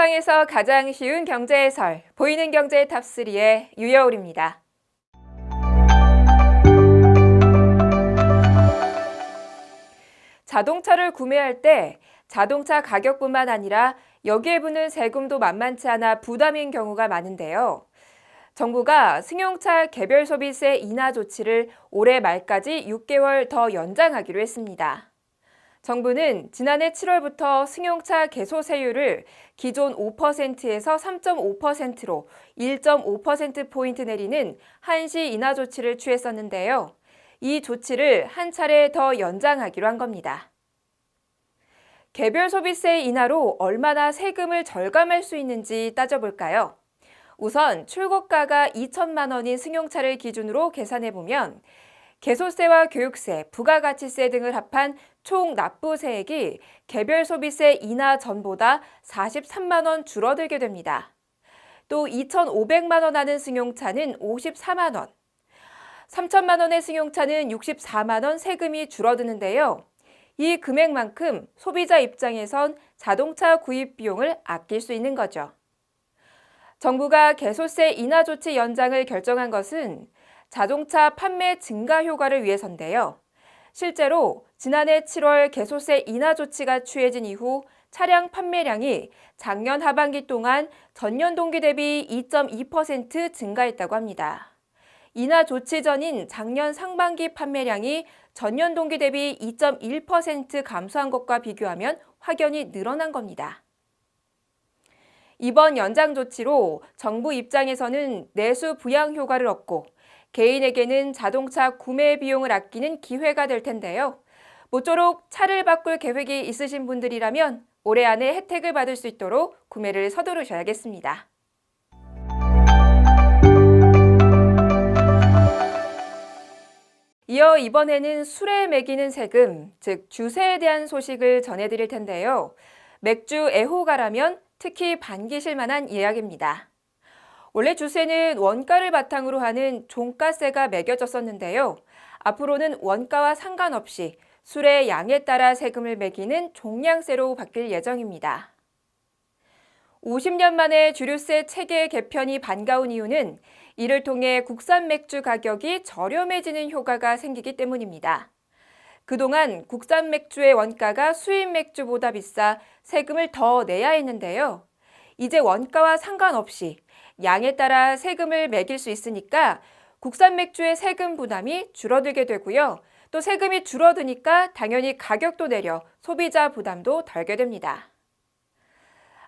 세상에서 가장 쉬운 경제 해설, 보이는 경제 탑3의 유여울입니다. 자동차를 구매할 때 자동차 가격뿐만 아니라 여기에 붙는 세금도 만만치 않아 부담인 경우가 많은데요. 정부가 승용차 개별 소비세 인하 조치를 올해 말까지 6개월 더 연장하기로 했습니다. 정부는 지난해 7월부터 승용차 개소세율을 기존 5%에서 3.5%로 1.5%포인트 내리는 한시 인하 조치를 취했었는데요. 이 조치를 한 차례 더 연장하기로 한 겁니다. 개별 소비세 인하로 얼마나 세금을 절감할 수 있는지 따져볼까요? 우선 출고가가 2천만 원인 승용차를 기준으로 계산해보면 개소세와 교육세, 부가가치세 등을 합한 총 납부세액이 개별 소비세 인하 전보다 43만 원 줄어들게 됩니다. 또 2,500만 원 하는 승용차는 54만 원, 3천만 원의 승용차는 64만 원 세금이 줄어드는데요. 이 금액만큼 소비자 입장에선 자동차 구입 비용을 아낄 수 있는 거죠. 정부가 개소세 인하 조치 연장을 결정한 것은 자동차 판매 증가 효과를 위해서인데요. 실제로 지난해 7월 개소세 인하 조치가 취해진 이후 차량 판매량이 작년 하반기 동안 전년 동기 대비 2.2% 증가했다고 합니다. 인하 조치 전인 작년 상반기 판매량이 전년 동기 대비 2.1% 감소한 것과 비교하면 확연히 늘어난 겁니다. 이번 연장 조치로 정부 입장에서는 내수 부양 효과를 얻고 개인에게는 자동차 구매 비용을 아끼는 기회가 될 텐데요. 모쪼록 차를 바꿀 계획이 있으신 분들이라면 올해 안에 혜택을 받을 수 있도록 구매를 서두르셔야겠습니다. 이어 이번에는 술에 매기는 세금, 즉 주세에 대한 소식을 전해드릴 텐데요. 맥주 애호가라면 특히 반기실 만한 이야기입니다. 원래 주세는 원가를 바탕으로 하는 종가세가 매겨졌었는데요. 앞으로는 원가와 상관없이 술의 양에 따라 세금을 매기는 종량세로 바뀔 예정입니다. 50년 만에 주류세 체계 개편이 반가운 이유는 이를 통해 국산 맥주 가격이 저렴해지는 효과가 생기기 때문입니다. 그동안 국산 맥주의 원가가 수입 맥주보다 비싸 세금을 더 내야 했는데요. 이제 원가와 상관없이 양에 따라 세금을 매길 수 있으니까 국산 맥주의 세금 부담이 줄어들게 되고요. 또 세금이 줄어드니까 당연히 가격도 내려 소비자 부담도 덜게 됩니다.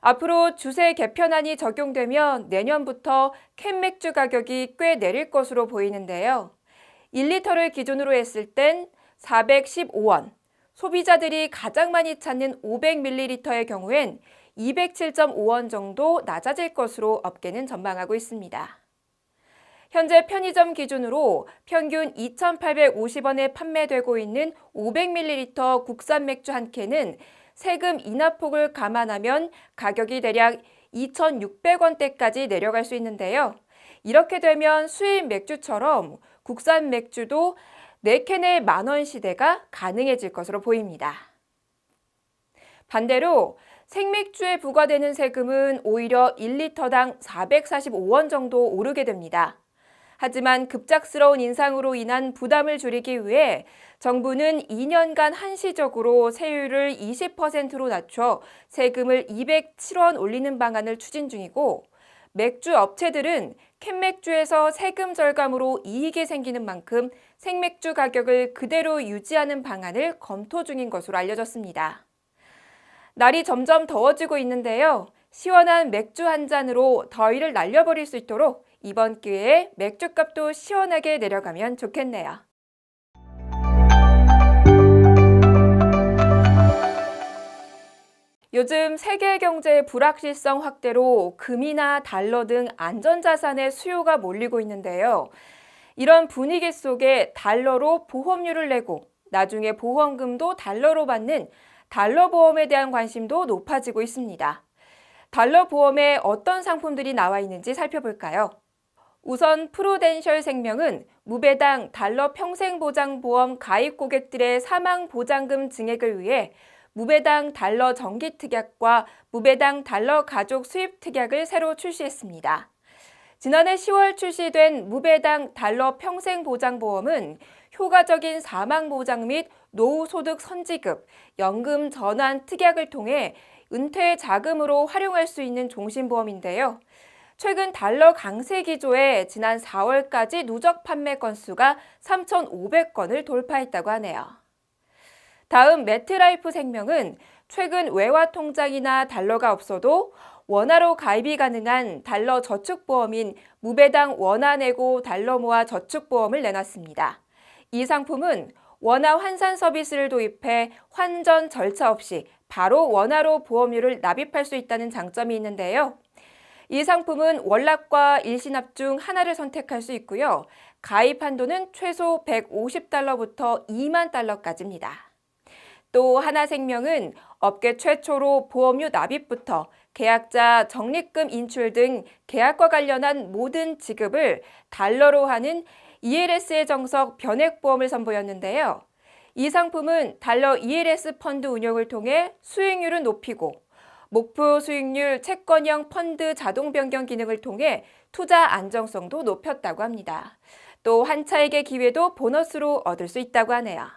앞으로 주세 개편안이 적용되면 내년부터 캔 맥주 가격이 꽤 내릴 것으로 보이는데요. 1리터를 기준으로 했을 땐 415원, 소비자들이 가장 많이 찾는 500ml의 경우엔 207.5원 정도 낮아질 것으로 업계는 전망하고 있습니다. 현재 편의점 기준으로 평균 2,850원에 판매되고 있는 500ml 국산 맥주 한 캔은 세금 인하폭을 감안하면 가격이 대략 2,600원대까지 내려갈 수 있는데요. 이렇게 되면 수입 맥주처럼 국산 맥주도 4캔에 만원 시대가 가능해질 것으로 보입니다. 반대로 생맥주에 부과되는 세금은 오히려 1리터당 445원 정도 오르게 됩니다. 하지만 급작스러운 인상으로 인한 부담을 줄이기 위해 정부는 2년간 한시적으로 세율을 20%로 낮춰 세금을 207원 올리는 방안을 추진 중이고 맥주 업체들은 캔맥주에서 세금 절감으로 이익이 생기는 만큼 생맥주 가격을 그대로 유지하는 방안을 검토 중인 것으로 알려졌습니다. 날이 점점 더워지고 있는데요. 시원한 맥주 한 잔으로 더위를 날려버릴 수 있도록 이번 기회에 맥주값도 시원하게 내려가면 좋겠네요. 요즘 세계 경제의 불확실성 확대로 금이나 달러 등 안전자산의 수요가 몰리고 있는데요. 이런 분위기 속에 달러로 보험료를 내고 나중에 보험금도 달러로 받는 달러 보험에 대한 관심도 높아지고 있습니다. 달러 보험에 어떤 상품들이 나와 있는지 살펴볼까요? 우선 프루덴셜 생명은 무배당 달러 평생보장보험 가입 고객들의 사망보장금 증액을 위해 무배당 달러 정기특약과 무배당 달러 가족 수입 특약을 새로 출시했습니다. 지난해 10월 출시된 무배당 달러 평생보장보험은 효과적인 사망보장 및 노후소득 선지급, 연금 전환 특약을 통해 은퇴 자금으로 활용할 수 있는 종신보험인데요. 최근 달러 강세 기조에 지난 4월까지 누적 판매 건수가 3,500건을 돌파했다고 하네요. 다음 매트라이프 생명은 최근 외화 통장이나 달러가 없어도 원화로 가입이 가능한 달러 저축보험인 무배당 원화 내고 달러 모아 저축보험을 내놨습니다. 이 상품은 원화 환산 서비스를 도입해 환전 절차 없이 바로 원화로 보험료를 납입할 수 있다는 장점이 있는데요. 이 상품은 월납과 일시납 중 하나를 선택할 수 있고요. 가입 한도는 최소 150달러부터 2만 달러까지입니다. 또 하나생명은 업계 최초로 보험료 납입부터 계약자 적립금 인출 등 계약과 관련한 모든 지급을 달러로 하는 ELS의 정석 변액보험을 선보였는데요. 이 상품은 달러 ELS 펀드 운용을 통해 수익률을 높이고 목표 수익률 채권형 펀드 자동 변경 기능을 통해 투자 안정성도 높였다고 합니다. 또 한차익의 기회도 보너스로 얻을 수 있다고 하네요.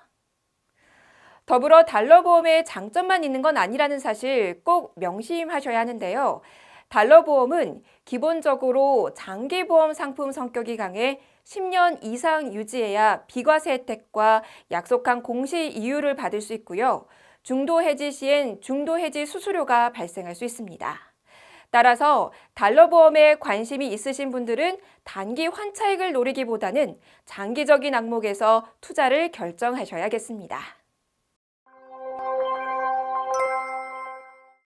더불어 달러 보험에 장점만 있는 건 아니라는 사실 꼭 명심하셔야 하는데요. 달러 보험은 기본적으로 장기보험 상품 성격이 강해 10년 이상 유지해야 비과세 혜택과 약속한 공시 이율을 받을 수 있고요. 중도 해지 시엔 중도 해지 수수료가 발생할 수 있습니다. 따라서 달러 보험에 관심이 있으신 분들은 단기 환차익을 노리기보다는 장기적인 항목에서 투자를 결정하셔야겠습니다.